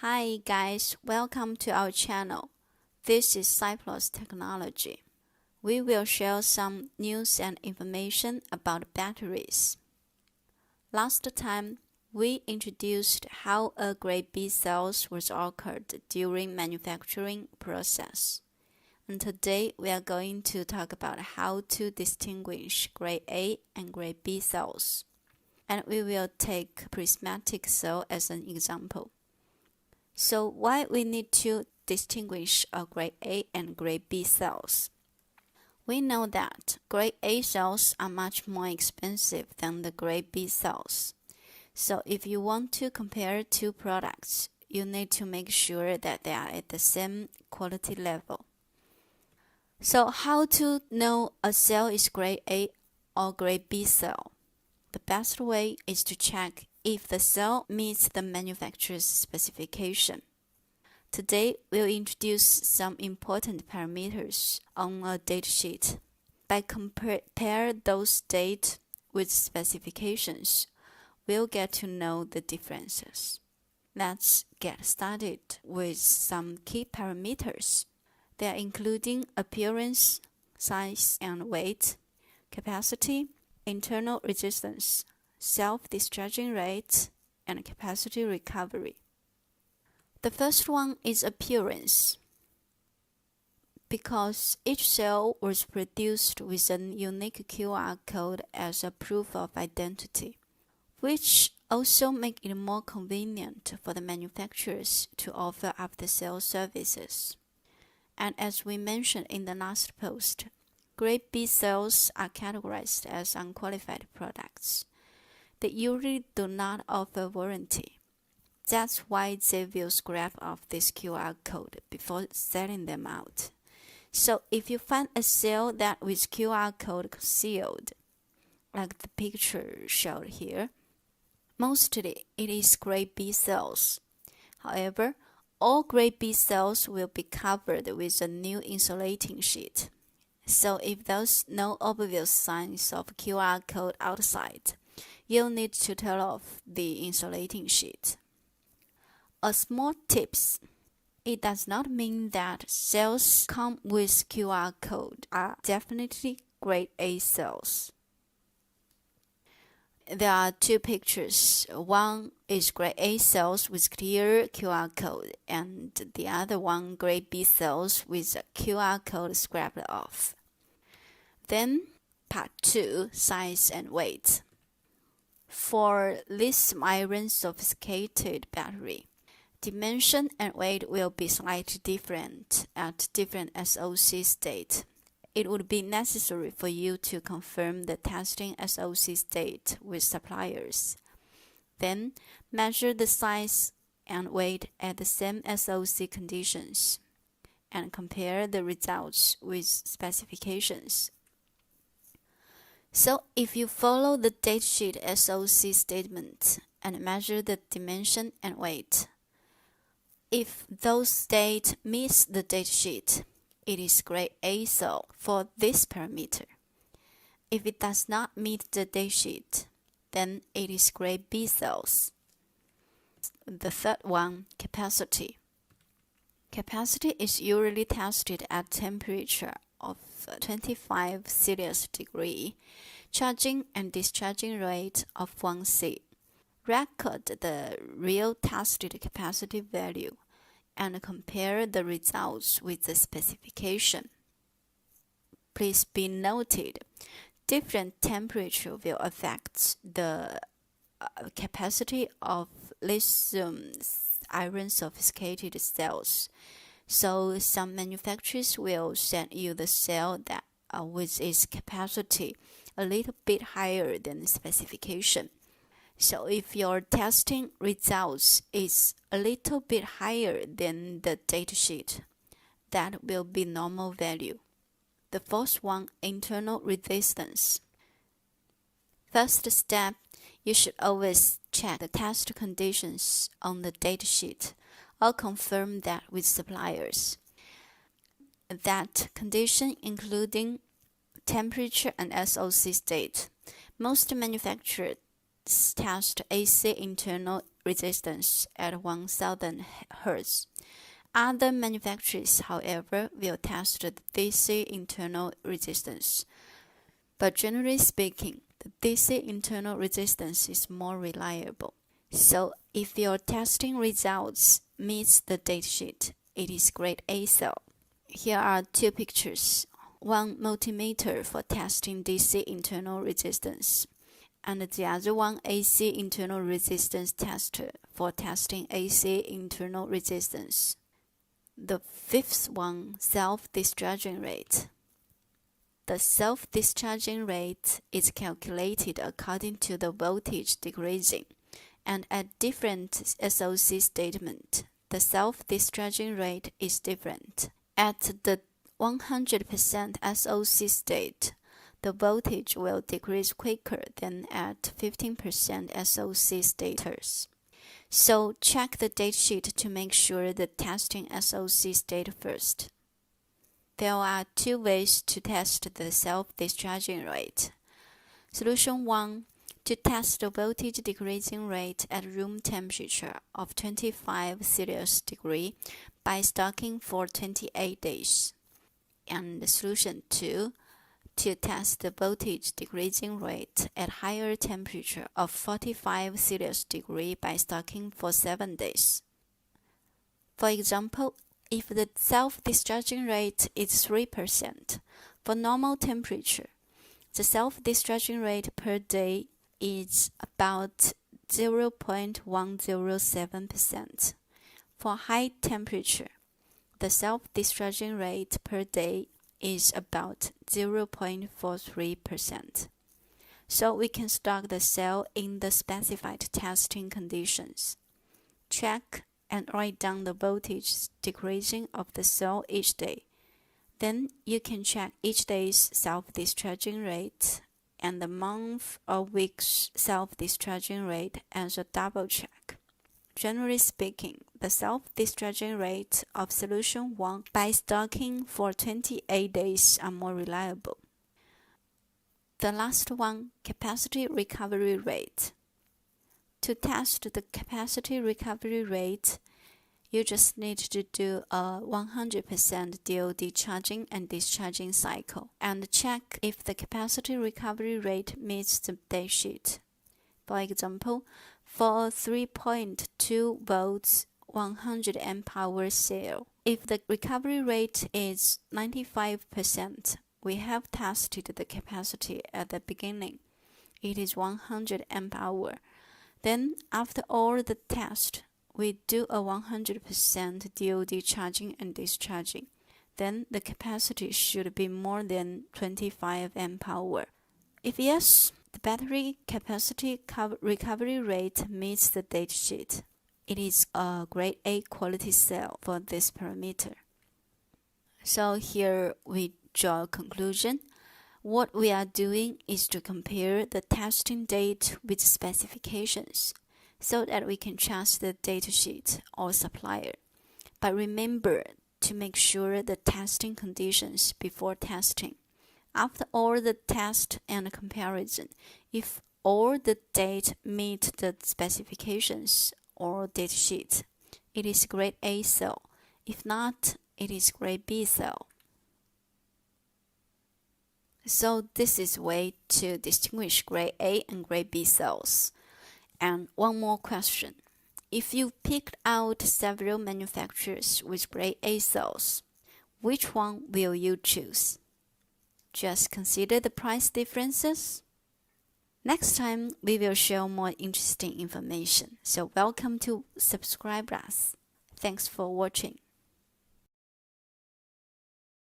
Hi guys, welcome to our channel. This is SEPLOS Technology. We will share some news and information about batteries. Last time, we introduced how a grade B cells was occurred during manufacturing process. And today, we are going to talk about how to distinguish grade A and grade B cells. And we will take prismatic cell as an example. So why we need to distinguish a grade A and grade B cells? We know that grade A cells are much more expensive than the grade B cells. So if you want to compare two products, you need to make sure that they are at the same quality level. So how to know a cell is grade A or grade B cell? The best way is to check if the cell meets the manufacturer's specification. Today, we'll introduce some important parameters on a datasheet. By compare those data with specifications, we'll get to know the differences. Let's get started with some key parameters. They are including appearance, size and weight, capacity, internal resistance, self-discharging rate, and capacity recovery. The first one is appearance. Because each cell was produced with a unique QR code as a proof of identity, which also make it more convenient for the manufacturers to offer after-sales services. And as we mentioned in the last post, grade B cells are categorized as unqualified products. They usually do not offer warranty. That's why they will scrap off this QR code before selling them out. So if you find a cell that with QR code concealed, like the picture showed here, mostly it is grade B cells. However, all grade B cells will be covered with a new insulating sheet. So if there's no obvious signs of QR code outside, you'll need to tear off the insulating sheet. A small tips. It does not mean that cells come with QR code are definitely grade A cells. There are two pictures. One is grade A cells with clear QR code, and the other one grade B cells with a QR code scraped off. Then, part 2, size and weight. For lithium iron sophisticated battery, dimension and weight will be slightly different at different SOC state. It would be necessary for you to confirm the testing SOC state with suppliers. Then, measure the size and weight at the same SOC conditions and compare the results with specifications. So, if you follow the datasheet SOC statement and measure the dimension and weight, if those data meets the datasheet, it is grade A cell for this parameter. If it does not meet the datasheet, then it is grade B cells. The third one, capacity. Capacity is usually tested at temperature of 25 Celsius degree, charging and discharging rate of 1 C. Record the real tested capacity value and compare the results with the specification. Please be noted, different temperature will affect the capacity of lithium iron sophisticated cells. So some manufacturers will send you the cell that with its capacity a little bit higher than the specification. So if your testing results is a little bit higher than the datasheet, that will be normal value. The fourth one, internal resistance. First step, you should always check the test conditions on the datasheet or confirm that with suppliers. That condition including temperature and SOC state. Most manufacturers test AC internal resistance at 1000 Hz. Other manufacturers, however, will test the DC internal resistance. But generally speaking, the DC internal resistance is more reliable. So if your testing results meets the datasheet, it is grade A cell. Here are two pictures. One multimeter for testing DC internal resistance, and the other one AC internal resistance tester for testing AC internal resistance. The fifth one, self-discharging rate. The self-discharging rate is calculated according to the voltage decreasing, and at different SOC statement, the self-discharging rate is different. At the 100% SOC state, the voltage will decrease quicker than at 15% SOC status. So check the datasheet to make sure the testing SOC state first. There are two ways to test the self-discharging rate. Solution 1. To test the voltage decreasing rate at room temperature of 25 Celsius degree by stocking for 28 days. And solution 2. To test the voltage decreasing rate at higher temperature of 45 Celsius degree by stocking for 7 days. For example, if the self-discharging rate is 3%, for normal temperature, the self-discharging rate per day is about 0.107%. For high temperature, the self-discharging rate per day is about 0.43%. So we can stock the cell in the specified testing conditions. Check and write down the voltage decreasing of the cell each day. Then you can check each day's self-discharging rate and the month or week's self-discharging rate as a double check. Generally speaking, the self-discharging rate of solution 1 by stocking for 28 days are more reliable. The last one, capacity recovery rate. To test the capacity recovery rate, you just need to do a 100% DOD charging and discharging cycle and check if the capacity recovery rate meets the datasheet. For example, for 3.2 volts 100 amp hour cell, if the recovery rate is 95%, we have tested the capacity at the beginning. It is 100 amp hour. Then after all the test, we do a 100% DOD charging and discharging. Then the capacity should be more than 25 amp hour. If yes, the battery capacity recovery rate meets the datasheet. It is a grade A quality cell for this parameter. So here we draw a conclusion. What we are doing is to compare the testing date with specifications so that we can trust the datasheet or supplier. But remember to make sure the testing conditions before testing. After all the test and comparison, if all the data meet the specifications or datasheet, it is grade A cell. If not, it is grade B cell. So this is a way to distinguish grade A and grade B cells. And one more question. If you picked out several manufacturers with grade A cells, which one will you choose? Just consider the price differences. Next time, we will share more interesting information. So welcome to subscribe us. Thanks for watching.